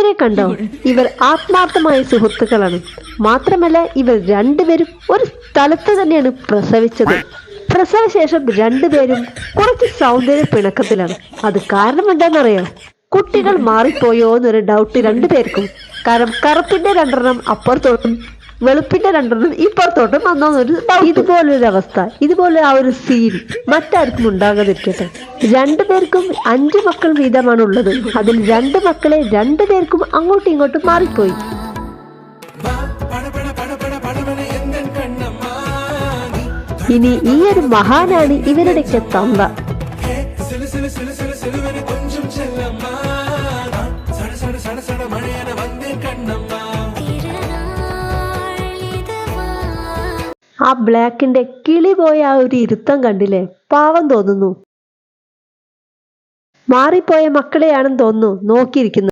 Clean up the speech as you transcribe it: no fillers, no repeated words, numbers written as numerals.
ഇവരെ കണ്ടോ? ഇവർ ആത്മാർത്ഥമായ സുഹൃത്തുക്കളാണ്. മാത്രമല്ല ഇവർ രണ്ടുപേരും ഒരു സ്ഥലത്ത് തന്നെയാണ് പ്രസവിച്ചത്. പ്രസവശേഷം രണ്ടുപേരും കുറച്ച് സൗന്ദര്യ പിണക്കത്തിലാണ്. അത് കാരണം എന്താണെന്നറിയോ? കുട്ടികൾ മാറിപ്പോയോ എന്നൊരു ഡൗട്ട് രണ്ടുപേർക്കും. കാരണം കറുപ്പിന്റെ രണ്ടെണ്ണം അപ്പുറത്തോട്ടും വെളുപ്പിന്റെ രണ്ടെണ്ണം ഇപ്പുറത്തോട്ടും വന്നോന്നൊരു ഡൗട്ട്. ഇതുപോലൊരു അവസ്ഥ, ഇതുപോലെ ആ ഒരു സീൻ മറ്റാർക്കും ഉണ്ടാകാതിരിക്കട്ടെ. രണ്ടുപേർക്കും 5 മക്കൾ വീതമാണ് ഉള്ളത്. അതിൽ 2 മക്കളെ രണ്ടുപേർക്കും അങ്ങോട്ടും ഇങ്ങോട്ടും മാറിപ്പോയി. ഇനി ഈ ഒരു മഹാനാണ് ഇവരുടെയൊക്കെ തന്ത. ആ ബ്ലാക്കിന്റെ കിളി പോയ ആ ഒരു ഇരുത്തം കണ്ടില്ലേ? പാവം തോന്നുന്നു. മാറിപ്പോയ മക്കളെയാണെന്ന് തോന്നുന്നു നോക്കിയിരിക്കുന്നത്.